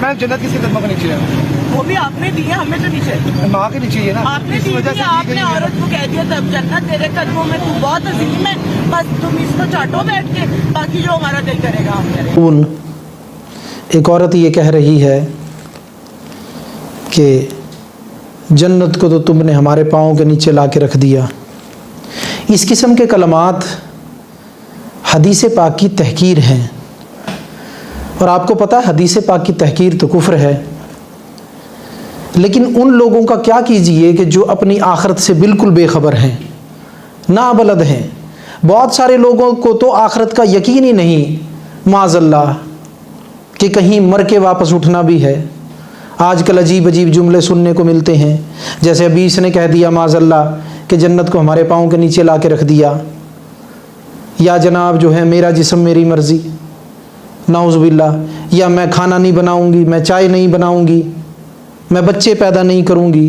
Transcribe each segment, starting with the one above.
मैं जन्नत किसके कदमों के नीचे है? वो भी आपने दी है, हमें तो नीचे। माँ के नीचे ही है ना, आपने इस दी वजह थी, से दी आपने गई है। औरत को कह दिया तब जन्नत तेरे कदमों में, तू बहुत अजीम है, बस तुम इसको चाटो बैठ के, बाकी जो हमारा दिल करेगा हम करेंगे। एक औरत ये कह रही है कि जन्नत को तो तुमने हमारे पाँव के नीचे ला के रख दिया। इस किस्म के कलमात हदीस पाक की तहकीर हैं, और आपको पता है हदीस पाक की तहकीर तो कुफ्र है। लेकिन उन लोगों का क्या कीजिए कि जो अपनी आखिरत से बिल्कुल बेखबर हैं, नाबलद हैं। बहुत सारे लोगों को तो आखिरत का यकीन ही नहीं, माज़अल्लाह, कि कहीं मर के वापस उठना भी है। आजकल अजीब अजीब जुमले सुनने को मिलते हैं, जैसे अभी इसने कह दिया माज़अल्लाह कि जन्नत को हमारे पाँव के नीचे ला के रख दिया, या जनाब जो है मेरा जिस्म मेरी मर्ज़ी, नाउज़ुबिल्लाह, या मैं खाना नहीं बनाऊंगी, मैं चाय नहीं बनाऊंगी, मैं बच्चे पैदा नहीं करूंगी।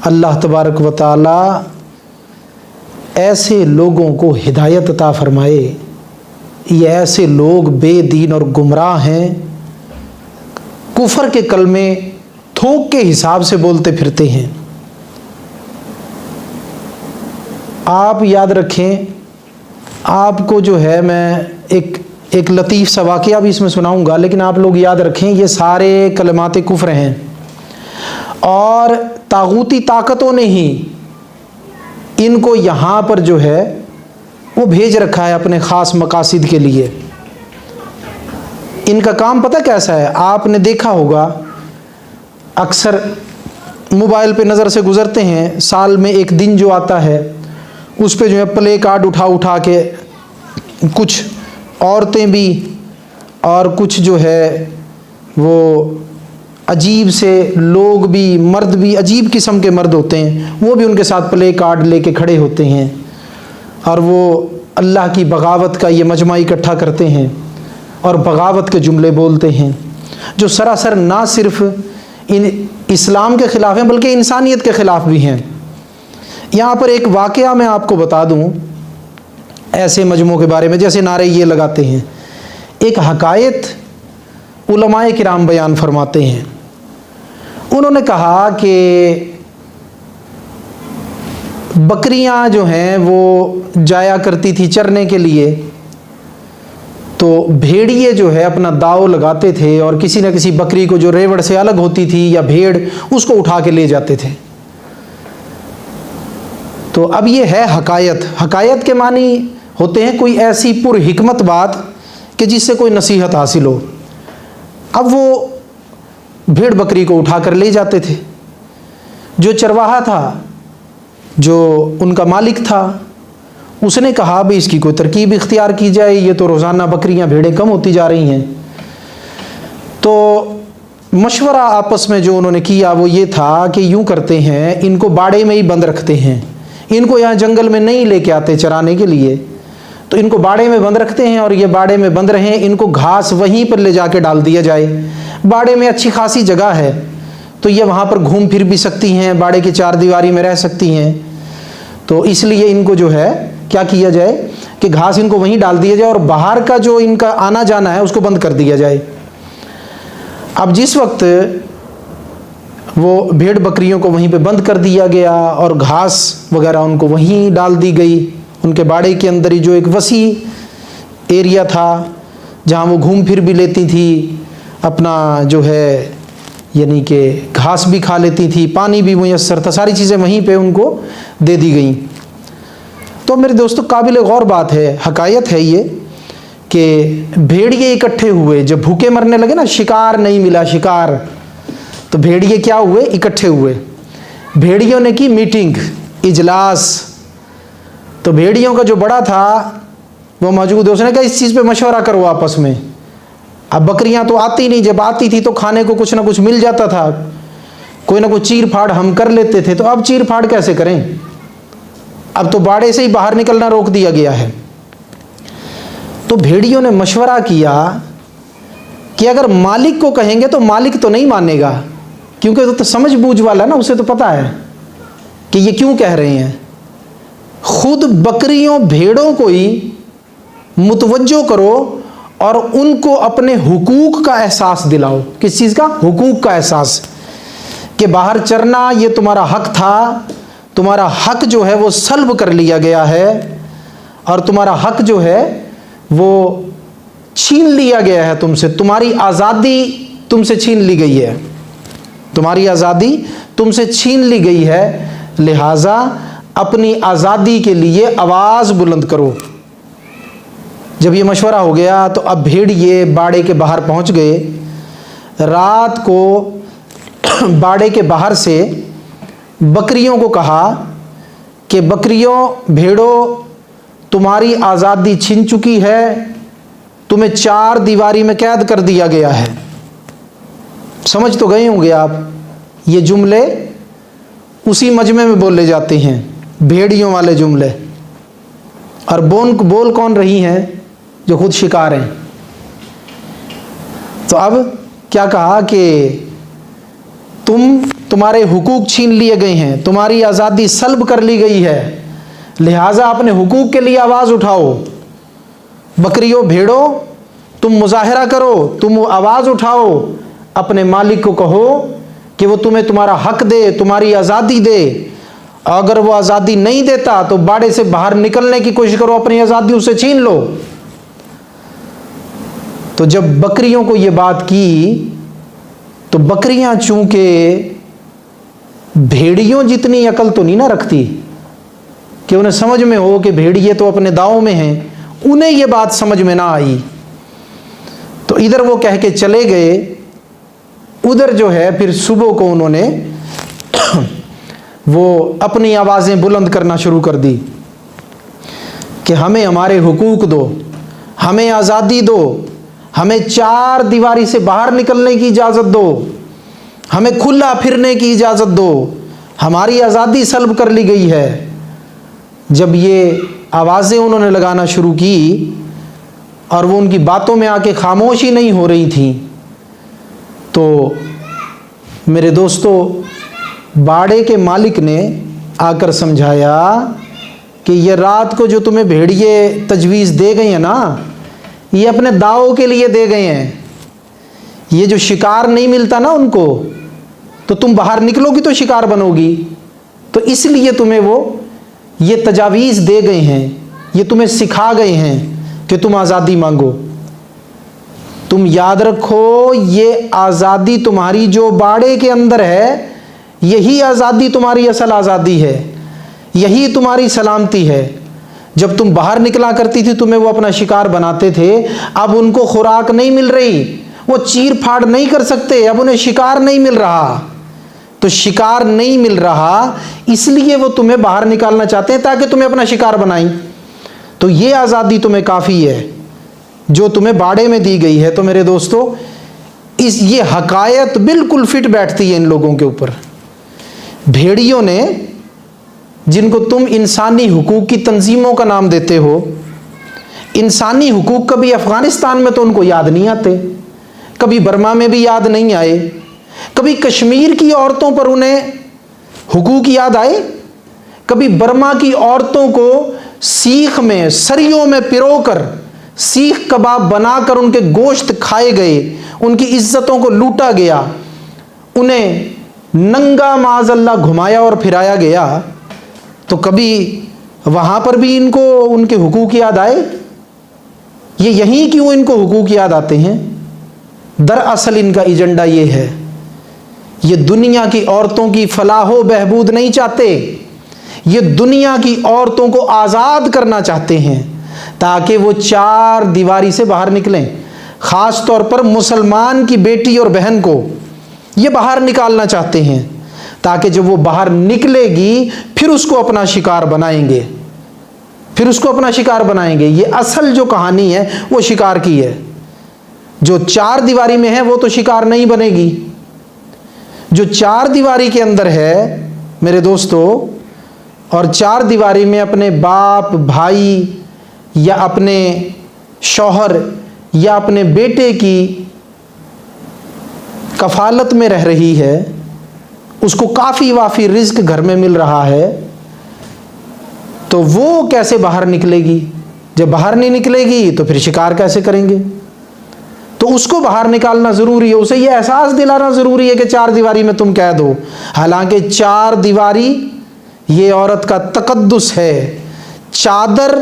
अल्लाह तबारक व तआला ऐसे लोगों को हिदायत अता फरमाए। ये ऐसे लोग बेदीन और गुमराह हैं, कुफर के कलमे थोक के हिसाब से बोलते फिरते हैं। आप याद रखें, आपको जो है मैं एक लतीफ़ सा वाक़या भी इसमें सुनाऊंगा, लेकिन आप लोग याद रखें ये सारे कलमात कुफ्र हैं, और तागूती ताकतों ने ही इनको यहाँ पर जो है वो भेज रखा है अपने ख़ास मकासिद के लिए। इनका काम पता कैसा है? आपने देखा होगा, अक्सर मोबाइल पे नज़र से गुज़रते हैं, साल में एक दिन जो आता है उस पे जो है प्ले कार्ड उठा उठा के कुछ औरतें भी और कुछ जो है वो अजीब से लोग भी, मर्द भी, अजीब किस्म के मर्द होते हैं, वो भी उनके साथ प्ले कार्ड लेके खड़े होते हैं और वो अल्लाह की बगावत का ये मजमा इकट्ठा करते हैं और बगावत के जुमले बोलते हैं, जो सरासर ना सिर्फ इस्लाम के ख़िलाफ़ हैं बल्कि इंसानियत के ख़िलाफ़ भी हैं। यहाँ पर एक वाक़या मैं आपको बता दूँ ऐसे मजमों के बारे में, जैसे नारे ये लगाते हैं। एक हकायत उलमाए किराम बयान फरमाते हैं। उन्होंने कहा कि बकरियां जो हैं वो जाया करती थी चरने के लिए, तो भेड़िए जो है अपना दाव लगाते थे और किसी न किसी बकरी को जो रेवड़ से अलग होती थी या भेड़, उसको उठा के ले जाते थे। तो अब ये है हकायत। हकायत के मानी होते हैं कोई ऐसी पुरहिकमत बात कि जिससे कोई नसीहत हासिल हो। अब वो भेड़ बकरी को उठाकर ले जाते थे। जो चरवाहा था, जो उनका मालिक था, उसने कहा भाई इसकी कोई तरकीब इख्तियार की जाए, ये तो रोज़ाना बकरियां भेड़ें कम होती जा रही हैं। तो मशवरा आपस में जो उन्होंने किया वो ये था कि यूँ करते हैं, इनको बाड़े में ही बंद रखते हैं, इनको यहाँ जंगल में नहीं लेके आते चराने के लिए, तो इनको बाड़े में बंद रखते हैं और ये बाड़े में बंद रहें, इनको घास वहीं पर ले जाके डाल दिया जाए। बाड़े में अच्छी खासी जगह है तो ये वहाँ पर घूम फिर भी सकती हैं, बाड़े की चार दीवारी में रह सकती हैं। तो इसलिए इनको जो है क्या किया जाए कि घास इनको वहीं डाल दिया जाए और बाहर का जो इनका आना जाना है उसको बंद कर दिया जाए। अब जिस वक्त वो भेड़ बकरियों को वहीं पे बंद कर दिया गया और घास वगैरह उनको वहीं डाल दी गई, उनके बाड़े के अंदर ही जो एक वसी एरिया था जहाँ वो घूम फिर भी लेती थी, अपना जो है यानी कि घास भी खा लेती थी, पानी भी मुयस्सर था, सारी चीज़ें वहीं पे उनको दे दी गई। तो मेरे दोस्तों काबिल गौर बात है, हकायत है ये कि भेड़िए इकट्ठे हुए, जब भूखे मरने लगे ना, शिकार नहीं मिला शिकार, तो भेड़िए क्या हुए, इकट्ठे हुए। भेड़ियों ने की मीटिंग, इजलास। तो भेड़ियों का जो बड़ा था वो मौजूद है, उसने कहा इस चीज़ पे मशवरा करो आपस में। अब बकरियां तो आती नहीं, जब आती थी तो खाने को कुछ ना कुछ मिल जाता था, कोई ना कोई चीर फाड़ हम कर लेते थे, तो अब चीर फाड़ कैसे करें? अब तो बाड़े से ही बाहर निकलना रोक दिया गया है। तो भेड़ियों ने मशवरा किया कि अगर मालिक को कहेंगे तो मालिक तो नहीं मानेगा, क्योंकि तो समझ बूझ वाला ना, उसे तो पता है कि ये क्यों कह रहे हैं। खुद बकरियों भेड़ों को ही मुतवज्जो करो और उनको अपने हुकूक का एहसास दिलाओ। किस चीज़ का? हुकूक का एहसास, कि बाहर चरना ये तुम्हारा हक था, तुम्हारा हक जो है वो सल्ब कर लिया गया है, और तुम्हारा हक जो है वो छीन लिया गया है तुमसे, तुम्हारी आज़ादी तुमसे छीन ली गई है, तुम्हारी आज़ादी तुमसे छीन ली गई है, लिहाजा अपनी आज़ादी के लिए आवाज़ बुलंद करो। जब ये मशवरा हो गया तो अब भेड़िए बाड़े के बाहर पहुंच गए। रात को बाड़े के बाहर से बकरियों को कहा कि बकरियों, भेड़ों, तुम्हारी आज़ादी छिन चुकी है, तुम्हें 4 दीवारी में कैद कर दिया गया है। समझ तो गए होंगे आप, ये जुमले उसी मजमे में बोले जाते हैं, भेड़ियों वाले जुमले। और बोल कौन रही हैं? जो खुद शिकार हैं। तो अब क्या कहा कि तुम्हारे हुकूक छीन लिए गए हैं, तुम्हारी आज़ादी सल्ब कर ली गई है, लिहाजा अपने हुकूक के लिए आवाज़ उठाओ। बकरियों, भेड़ों, तुम मुजाहिरा करो, तुम आवाज़ उठाओ, अपने मालिक को कहो कि वो तुम्हें तुम्हारा हक दे, तुम्हारी आज़ादी दे। अगर वो आज़ादी नहीं देता तो बाड़े से बाहर निकलने की कोशिश करो, अपनी आज़ादी उसे छीन लो। तो जब बकरियों को ये बात की तो बकरियां चूंकि भेड़ियों जितनी अकल तो नहीं ना रखती कि उन्हें समझ में हो कि भेड़िए तो अपने दांव में हैं, उन्हें ये बात समझ में ना आई। तो इधर वो कह के चले गए, उधर जो है फिर सुबह को उन्होंने वो अपनी आवाज़ें बुलंद करना शुरू कर दी कि हमें हमारे हुकूक दो, हमें आज़ादी दो, हमें 4 दीवारी से बाहर निकलने की इजाज़त दो, हमें खुला फिरने की इजाज़त दो, हमारी आज़ादी सल्ब कर ली गई है। जब ये आवाज़ें उन्होंने लगाना शुरू की और वो उनकी बातों में आके खामोश ही नहीं हो रही थी, तो मेरे दोस्तों बाड़े के मालिक ने आकर समझाया कि ये रात को जो तुम्हें भेड़िए तजवीज़ दे गए हैं ना, ये अपने दावों के लिए दे गए हैं। ये जो शिकार नहीं मिलता ना उनको, तो तुम बाहर निकलोगी तो शिकार बनोगी, तो इसलिए तुम्हें वो ये तजावीज़ दे गए हैं, ये तुम्हें सिखा गए हैं कि तुम आज़ादी मांगो। तुम याद रखो, ये आज़ादी तुम्हारी जो बाड़े के अंदर है, यही आज़ादी तुम्हारी असल आज़ादी है, यही तुम्हारी सलामती है। जब तुम बाहर निकला करती थी तुम्हें वो अपना शिकार बनाते थे, अब उनको खुराक नहीं मिल रही, वो चीर फाड़ नहीं कर सकते, अब उन्हें शिकार नहीं मिल रहा। तो शिकार नहीं मिल रहा इसलिए वो तुम्हें बाहर निकालना चाहते हैं ताकि तुम्हें अपना शिकार बनाएं। तो ये आज़ादी तुम्हें काफ़ी है जो तुम्हें बाड़े में दी गई है। तो मेरे दोस्तों, ये हकायत बिल्कुल फिट बैठती है इन लोगों के ऊपर। भेड़ियों ने, जिनको तुम इंसानी हुकूक की तंजीमों का नाम देते हो, इंसानी हुकूक कभी अफ़गानिस्तान में तो उनको याद नहीं आते, कभी बर्मा में भी याद नहीं आए, कभी कश्मीर की औरतों पर उन्हें हुकूक याद आए, कभी बर्मा की औरतों को सीख में, सरियों में पिरोकर सीख कबाब बनाकर उनके गोश्त खाए गए, उनकी इज्जतों को लूटा गया, उन्हें नंगा माज़अल्लाह घुमाया और फिराया गया, तो कभी वहाँ पर भी इनको उनके हुकूक याद आए? ये यहीं क्यों इनको हुकूक याद आते हैं? दरअसल इनका एजेंडा ये है, ये दुनिया की औरतों की फलाहो बहबूद नहीं चाहते, ये दुनिया की औरतों को आज़ाद करना चाहते हैं ताकि वो 4 दीवारी से बाहर निकलें। ख़ास तौर पर मुसलमान की बेटी और बहन को ये बाहर निकालना चाहते हैं ताकि जब वो बाहर निकलेगी फिर उसको अपना शिकार बनाएंगे, फिर उसको अपना शिकार बनाएंगे। ये असल जो कहानी है वो शिकार की है। जो 4 दीवारी में है वो तो शिकार नहीं बनेगी। जो 4 दीवारी के अंदर है मेरे दोस्तों, और 4 दीवारी में अपने बाप, भाई या अपने शौहर या अपने बेटे की कफालत में रह रही है, उसको काफ़ी वाफ़ी रिज्क घर में मिल रहा है, तो वो कैसे बाहर निकलेगी? जब बाहर नहीं निकलेगी तो फिर शिकार कैसे करेंगे? तो उसको बाहर निकालना ज़रूरी है, उसे ये एहसास दिलाना ज़रूरी है कि चार दीवारी में तुम कैद हो। हालांकि चार दीवारी ये औरत का तकद्दुस है, चादर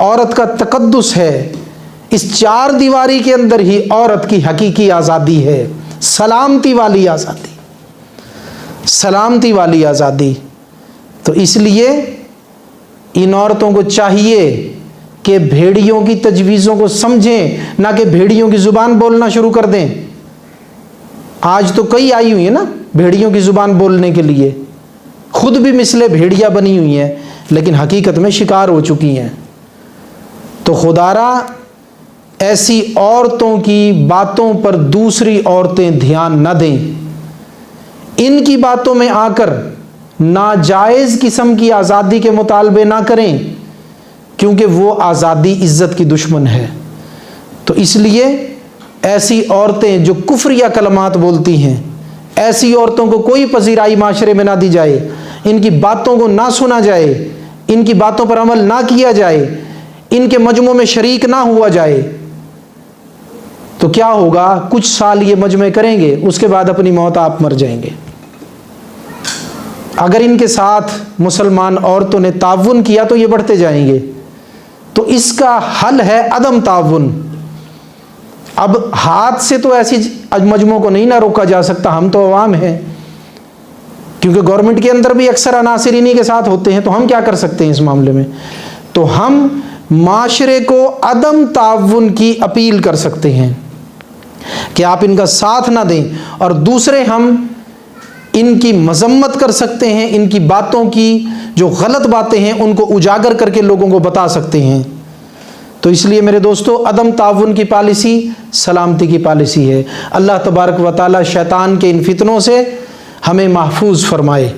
औरत का तकद्दुस है। इस चार दीवारी के अंदर ही औरत की हकीकी आज़ादी है, सलामती वाली आज़ादी, सलामती वाली आज़ादी। तो इसलिए इन औरतों को चाहिए कि भेड़ियों की तजवीज़ों को समझें, ना कि भेड़ियों की ज़ुबान बोलना शुरू कर दें। आज तो कई आई हुई है ना भेड़ियों की ज़ुबान बोलने के लिए, खुद भी मिसले भेड़िया बनी हुई हैं, लेकिन हकीकत में शिकार हो चुकी हैं। तो खुदारा ऐसी औरतों की बातों पर दूसरी औरतें ध्यान न दें, इनकी बातों में आकर नाजायज़ किस्म की आज़ादी के मुतालबे ना करें, क्योंकि वो आज़ादी इज़्ज़त की दुश्मन है। तो इसलिए ऐसी औरतें जो कुफ्रिया कलमात बोलती हैं, ऐसी औरतों को कोई पजीराई माशरे में ना दी जाए, इनकी बातों को ना सुना जाए, इनकी बातों पर अमल ना किया जाए, इनके मजमों में शरीक ना हुआ जाए। तो क्या होगा, कुछ साल ये मजमे करेंगे, उसके बाद अपनी मौत आप मर जाएंगे। अगर इनके साथ मुसलमान औरतों ने ताउन किया तो ये बढ़ते जाएंगे। तो इसका हल है अदम ताउन। अब हाथ से तो ऐसी मजमों को नहीं ना रोका जा सकता, हम तो अवाम हैं, क्योंकि गवर्नमेंट के अंदर भी अक्सर अनासिर इन्हीं के साथ होते हैं। तो हम क्या कर सकते हैं इस मामले में? तो हम माशरे को अदम ताउन की अपील कर सकते हैं कि आप इनका साथ ना दें, और दूसरे हम इनकी मजम्मत कर सकते हैं, इनकी बातों की जो गलत बातें हैं उनको उजागर करके लोगों को बता सकते हैं। तो इसलिए मेरे दोस्तों, अदम ताउन की पॉलिसी सलामती की पॉलिसी है। अल्लाह तबारक व तआला शैतान के इन फितनों से हमें महफूज फरमाए।